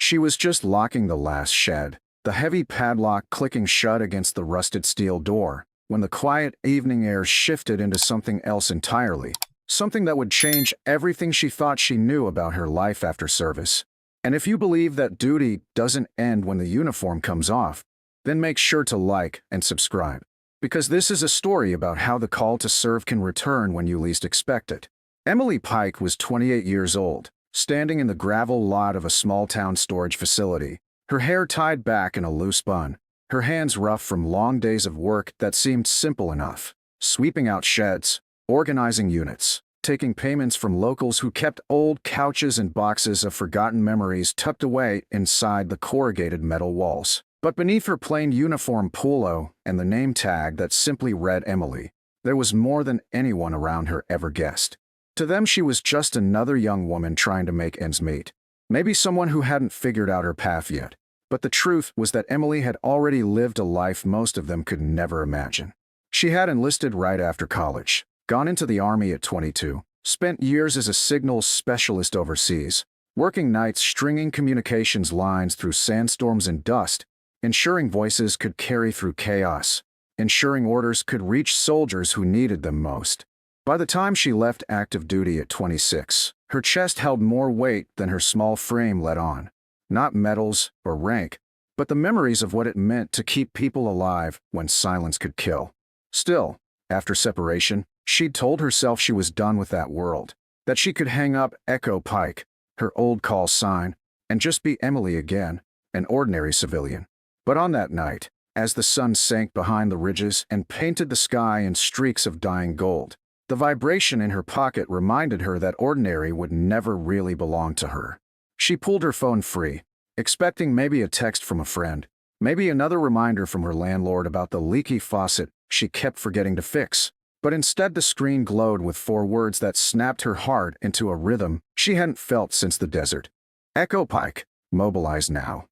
She was just locking the last shed, the heavy padlock clicking shut against the rusted steel door, when the quiet evening air shifted into something else entirely, something that would change everything she thought she knew about her life after service. And if you believe that duty doesn't end when the uniform comes off, then make sure to like and subscribe, because this is a story about how the call to serve can return when you least expect it. Emily Pike was 28 years old, standing in the gravel lot of a small-town storage facility, her hair tied back in a loose bun, her hands rough from long days of work that seemed simple enough, sweeping out sheds, organizing units, taking payments from locals who kept old couches and boxes of forgotten memories tucked away inside the corrugated metal walls. But beneath her plain uniform polo and the name tag that simply read Emily, there was more than anyone around her ever guessed. To them, she was just another young woman trying to make ends meet. Maybe someone who hadn't figured out her path yet. But the truth was that Emily had already lived a life most of them could never imagine. She had enlisted right after college, gone into the Army at 22, spent years as a signals specialist overseas, working nights stringing communications lines through sandstorms and dust, ensuring voices could carry through chaos, ensuring orders could reach soldiers who needed them most. By the time she left active duty at 26, her chest held more weight than her small frame let on. Not medals or rank, but the memories of what it meant to keep people alive when silence could kill. Still, after separation, she'd told herself she was done with that world, that she could hang up Echo Pike, her old call sign, and just be Emily again, an ordinary civilian. But on that night, as the sun sank behind the ridges and painted the sky in streaks of dying gold, the vibration in her pocket reminded her that ordinary would never really belong to her. She pulled her phone free, expecting maybe a text from a friend, maybe another reminder from her landlord about the leaky faucet she kept forgetting to fix. But instead the screen glowed with 4 words that snapped her heart into a rhythm she hadn't felt since the desert. Echo Pike, mobilize now.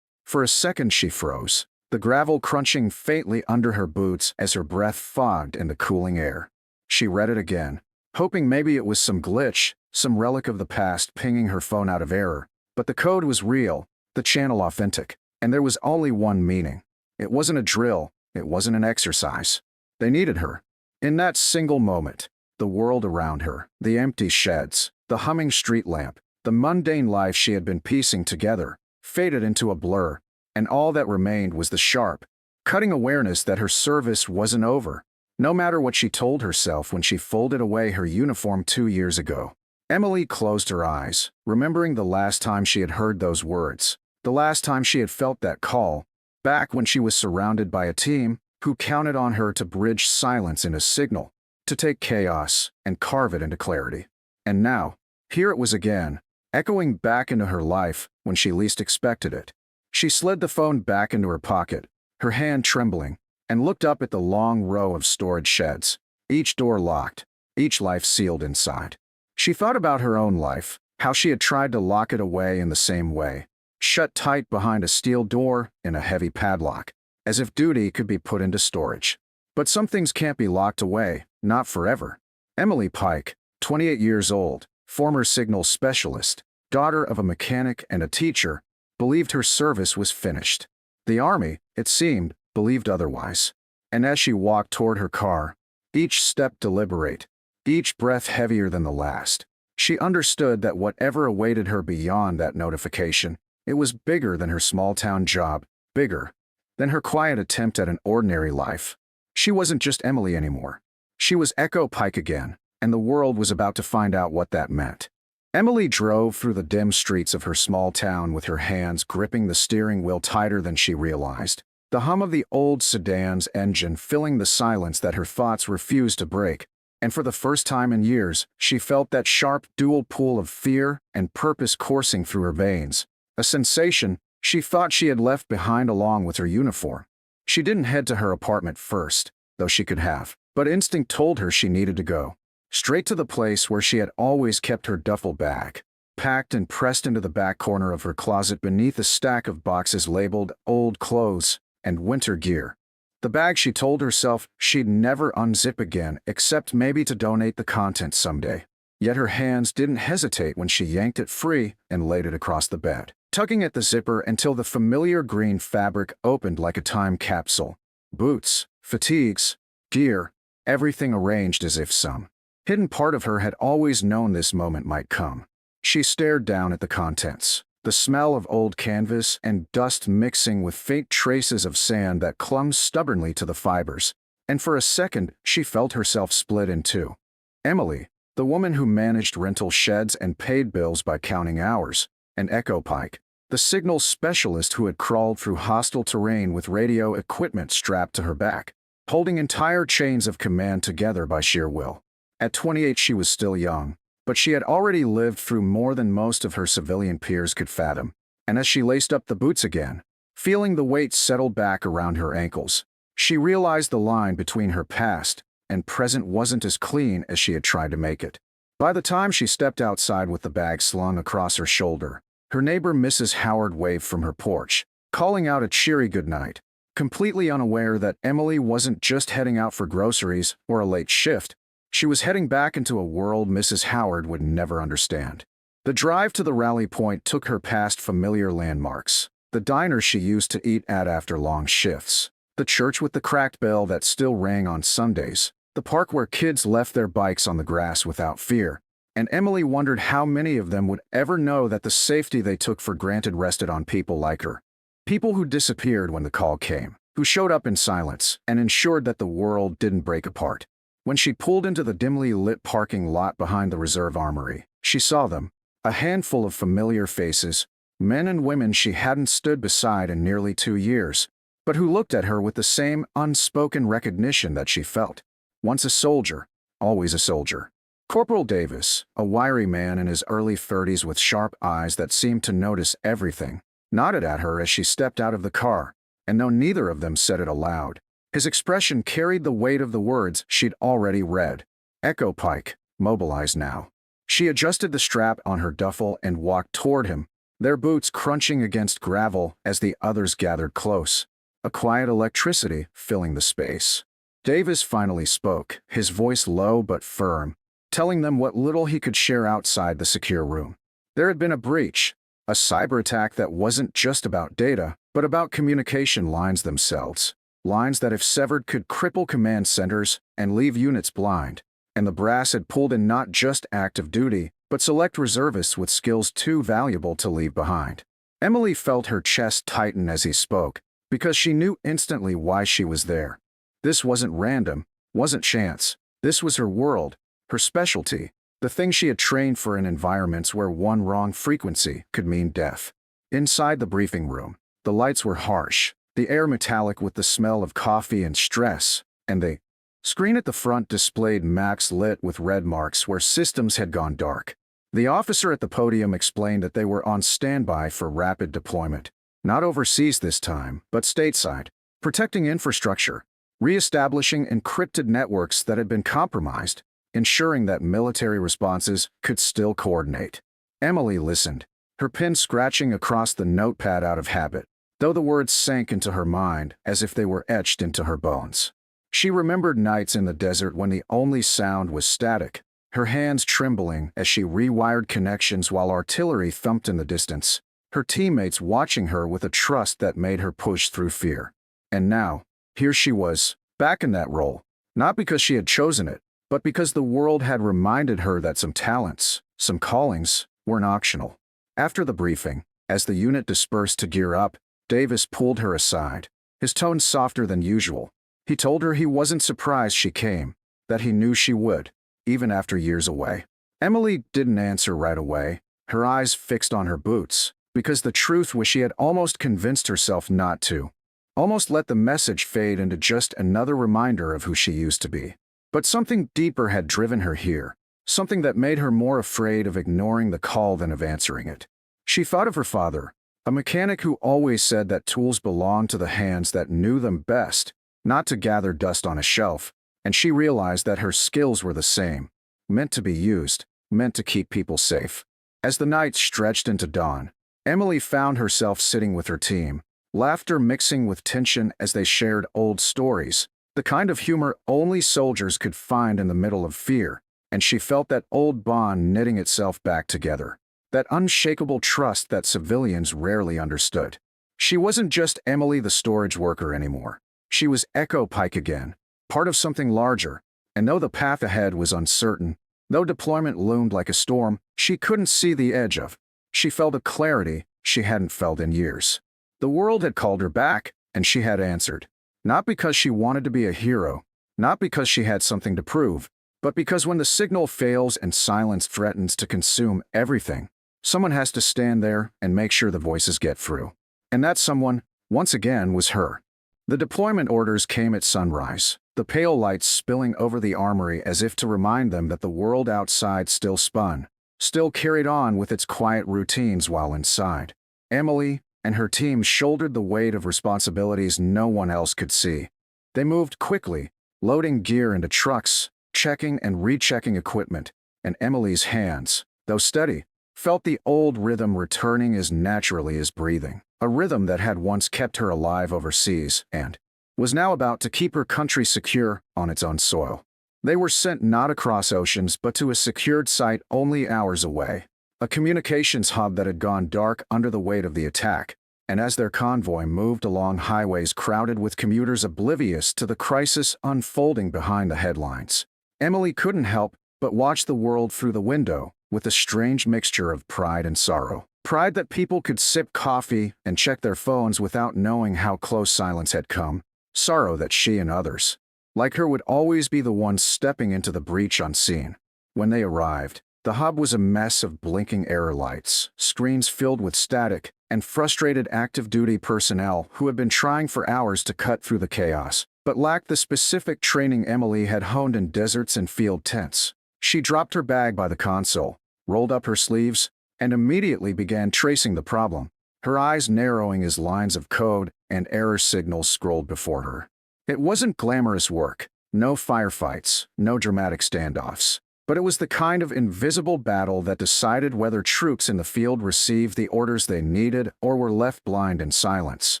For a second she froze, the gravel crunching faintly under her boots as her breath fogged in the cooling air. She read it again, hoping maybe it was some glitch, some relic of the past pinging her phone out of error. But the code was real, the channel authentic, and there was only one meaning. It wasn't a drill, it wasn't an exercise. They needed her. In that single moment, the world around her, the empty sheds, the humming street lamp, the mundane life she had been piecing together, faded into a blur, and all that remained was the sharp, cutting awareness that her service wasn't over, no matter what she told herself when she folded away her uniform 2 years ago. Emily closed her eyes, remembering the last time she had heard those words, the last time she had felt that call, back when she was surrounded by a team who counted on her to bridge silence into signal, to take chaos and carve it into clarity. And now, here it was again, echoing back into her life when she least expected it. She slid the phone back into her pocket, her hand trembling, and looked up at the long row of storage sheds, each door locked, each life sealed inside. She thought about her own life, how she had tried to lock it away in the same way, shut tight behind a steel door in a heavy padlock, as if duty could be put into storage. But some things can't be locked away, not forever. Emily Pike, 28 years old, former signals specialist, daughter of a mechanic and a teacher, believed her service was finished. The Army, it seemed, believed otherwise. And as she walked toward her car, each step deliberate, each breath heavier than the last, she understood that whatever awaited her beyond that notification, it was bigger than her small-town job, bigger than her quiet attempt at an ordinary life. She wasn't just Emily anymore. She was Echo Pike again, and the world was about to find out what that meant. Emily drove through the dim streets of her small town with her hands gripping the steering wheel tighter than she realized, the hum of the old sedan's engine filling the silence that her thoughts refused to break. And for the first time in years, she felt that sharp dual pool of fear and purpose coursing through her veins, a sensation she thought she had left behind along with her uniform. She didn't head to her apartment first, though she could have, but instinct told her she needed to go. Straight to the place where she had always kept her duffel bag, packed and pressed into the back corner of her closet beneath a stack of boxes labeled old clothes and winter gear. The bag she told herself she'd never unzip again except maybe to donate the contents someday. Yet her hands didn't hesitate when she yanked it free and laid it across the bed. tugging at the zipper until the familiar green fabric opened like a time capsule. Boots, fatigues, gear, everything arranged as if some hidden part of her had always known this moment might come. She stared down at the contents, the smell of old canvas and dust mixing with faint traces of sand that clung stubbornly to the fibers, and for a second she felt herself split in two. Emily, the woman who managed rental sheds and paid bills by counting hours, and Pike, the signal specialist who had crawled through hostile terrain with radio equipment strapped to her back, holding entire chains of command together by sheer will. At 28 she was still young, but she had already lived through more than most of her civilian peers could fathom, and as she laced up the boots again, feeling the weight settle back around her ankles, she realized the line between her past and present wasn't as clean as she had tried to make it. By the time she stepped outside with the bag slung across her shoulder, her neighbor Mrs. Howard waved from her porch, calling out a cheery goodnight, completely unaware that Emily wasn't just heading out for groceries or a late shift. She was heading back into a world Mrs. Howard would never understand. The drive to the rally point took her past familiar landmarks, the diner she used to eat at after long shifts, the church with the cracked bell that still rang on Sundays, the park where kids left their bikes on the grass without fear, and Emily wondered how many of them would ever know that the safety they took for granted rested on people like her. People who disappeared when the call came, who showed up in silence and ensured that the world didn't break apart. When she pulled into the dimly lit parking lot behind the reserve armory, she saw them, a handful of familiar faces, men and women she hadn't stood beside in nearly 2 years, but who looked at her with the same unspoken recognition that she felt. Once a soldier, always a soldier. Corporal Davis, a wiry man in his early 30s with sharp eyes that seemed to notice everything, nodded at her as she stepped out of the car, and though neither of them said it aloud, his expression carried the weight of the words she'd already read. Echo Pike, Mobilize now. She adjusted the strap on her duffel and walked toward him, their boots crunching against gravel as the others gathered close, a quiet electricity filling the space. Davis finally spoke, his voice low but firm, telling them what little he could share outside the secure room. There had been a breach, a cyber attack that wasn't just about data, but about communication lines themselves. Lines that if severed could cripple command centers and leave units blind, and the brass had pulled in not just active duty, but select reservists with skills too valuable to leave behind. Emily felt her chest tighten as he spoke, because she knew instantly why she was there. This wasn't random, wasn't chance. This was her world, her specialty, the thing she had trained for in environments where one wrong frequency could mean death. Inside the briefing room, the lights were harsh, the air metallic with the smell of coffee and stress, and the screen at the front displayed max lit with red marks where systems had gone dark. The officer at the podium explained that they were on standby for rapid deployment, not overseas this time, but stateside, protecting infrastructure, re-establishing encrypted networks that had been compromised, ensuring that military responses could still coordinate. Emily listened, her pen scratching across the notepad out of habit, though the words sank into her mind as if they were etched into her bones. She remembered nights in the desert when the only sound was static, her hands trembling as she rewired connections while artillery thumped in the distance, her teammates watching her with a trust that made her push through fear. And now, here she was, back in that role, not because she had chosen it, but because the world had reminded her that some talents, some callings, weren't optional. After the briefing, as the unit dispersed to gear up, Davis pulled her aside, his tone softer than usual. He told her he wasn't surprised she came, that he knew she would, even after years away. Emily didn't answer right away, her eyes fixed on her boots, because the truth was she had almost convinced herself not to, almost let the message fade into just another reminder of who she used to be. But something deeper had driven her here, something that made her more afraid of ignoring the call than of answering it. She thought of her father, a mechanic who always said that tools belonged to the hands that knew them best, not to gather dust on a shelf, and she realized that her skills were the same, meant to be used, meant to keep people safe. As the night stretched into dawn, Emily found herself sitting with her team, laughter mixing with tension as they shared old stories, the kind of humor only soldiers could find in the middle of fear, and she felt that old bond knitting itself back together. that unshakable trust that civilians rarely understood. She wasn't just Emily the storage worker anymore. She was Echo Pike again, part of something larger, and though the path ahead was uncertain, though deployment loomed like a storm she couldn't see the edge of, she felt a clarity she hadn't felt in years. The world had called her back, and she had answered. Not because she wanted to be a hero, not because she had something to prove, but because when the signal fails and silence threatens to consume everything, someone has to stand there and make sure the voices get through. And that someone, once again, was her. The deployment orders came at sunrise, the pale lights spilling over the armory as if to remind them that the world outside still spun, still carried on with its quiet routines while inside. Emily and her team shouldered the weight of responsibilities no one else could see. They moved quickly, loading gear into trucks, checking and rechecking equipment, and Emily's hands, though steady, felt the old rhythm returning as naturally as breathing, a rhythm that had once kept her alive overseas and was now about to keep her country secure on its own soil. They were sent not across oceans but to a secured site only hours away, a communications hub that had gone dark under the weight of the attack, and as their convoy moved along highways crowded with commuters oblivious to the crisis unfolding behind the headlines, Emily couldn't help but watch the world through the window with a strange mixture of pride and sorrow. Pride that people could sip coffee and check their phones without knowing how close silence had come. Sorrow that she and others, like her, would always be the ones stepping into the breach unseen. When they arrived, the hub was a mess of blinking error lights, screens filled with static, and frustrated active duty personnel who had been trying for hours to cut through the chaos, but lacked the specific training Emily had honed in deserts and field tents. She dropped her bag by the console, rolled up her sleeves, and immediately began tracing the problem, her eyes narrowing as lines of code and error signals scrolled before her. It wasn't glamorous work, no firefights, no dramatic standoffs, but it was the kind of invisible battle that decided whether troops in the field received the orders they needed or were left blind in silence,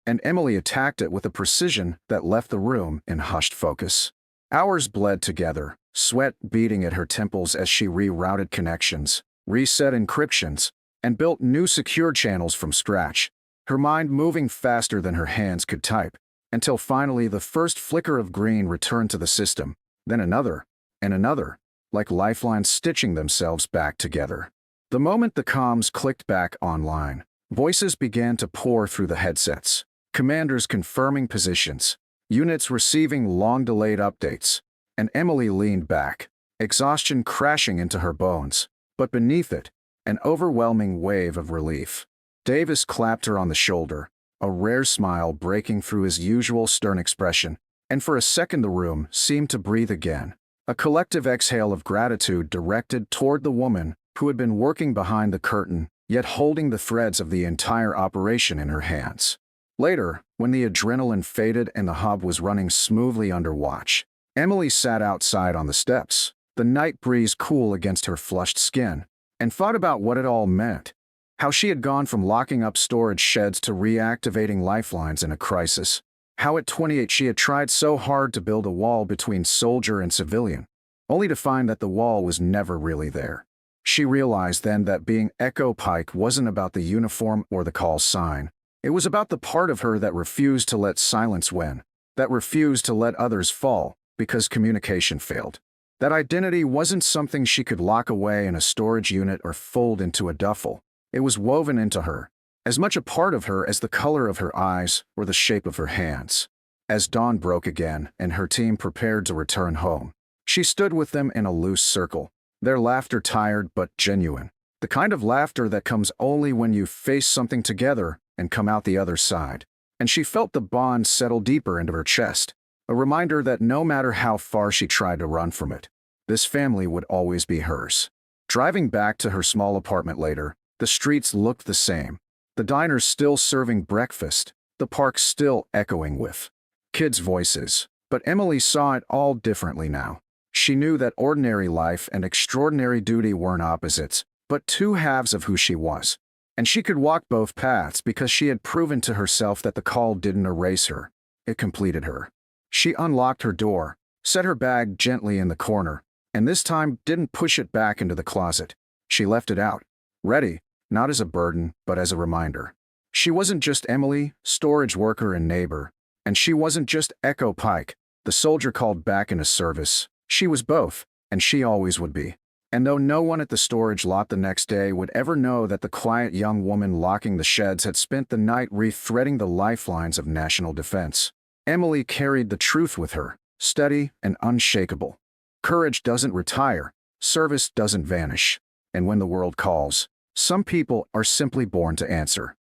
and Emily attacked it with a precision that left the room in hushed focus. Hours bled together, sweat beating at her temples as she rerouted connections, reset encryptions, and built new secure channels from scratch, her mind moving faster than her hands could type, until finally the first flicker of green returned to the system, then another, and another, like lifelines stitching themselves back together. The moment the comms clicked back online, voices began to pour through the headsets, commanders confirming positions, units receiving long-delayed updates, and Emily leaned back, exhaustion crashing into her bones, but beneath it, an overwhelming wave of relief. Davis clapped her on the shoulder, a rare smile breaking through his usual stern expression, and for a second the room seemed to breathe again, a collective exhale of gratitude directed toward the woman who had been working behind the curtain, yet holding the threads of the entire operation in her hands. Later, when the adrenaline faded and the hub was running smoothly under watch, Emily sat outside on the steps, the night breeze cool against her flushed skin, and thought about what it all meant. How she had gone from locking up storage sheds to reactivating lifelines in a crisis. How at 28 she had tried so hard to build a wall between soldier and civilian, only to find that the wall was never really there. She realized then that being Echo Pike wasn't about the uniform or the call sign. It was about the part of her that refused to let silence win, that refused to let others fall because communication failed. That identity wasn't something she could lock away in a storage unit or fold into a duffel. It was woven into her, as much a part of her as the color of her eyes or the shape of her hands. As dawn broke again and her team prepared to return home, she stood with them in a loose circle, their laughter tired but genuine, the kind of laughter that comes only when you face something together and come out the other side. And she felt the bond settle deeper into her chest, a reminder that no matter how far she tried to run from it, this family would always be hers. Driving back to her small apartment later, the streets looked the same, the diners still serving breakfast, the park still echoing with kids' voices. But Emily saw it all differently now. She knew that ordinary life and extraordinary duty weren't opposites, but two halves of who she was. And she could walk both paths because she had proven to herself that the call didn't erase her, it completed her. She unlocked her door, set her bag gently in the corner, and this time didn't push it back into the closet. She left it out, Ready, not as a burden, but as a reminder. She wasn't just Emily, storage worker and neighbor, and she wasn't just Echo Pike, the soldier called back into service. She was both, and she always would be. And though no one at the storage lot the next day would ever know that the quiet young woman locking the sheds had spent the night re-threading the lifelines of national defense, Emily carried the truth with her, steady and unshakable. Courage doesn't retire, service doesn't vanish, and when the world calls, some people are simply born to answer.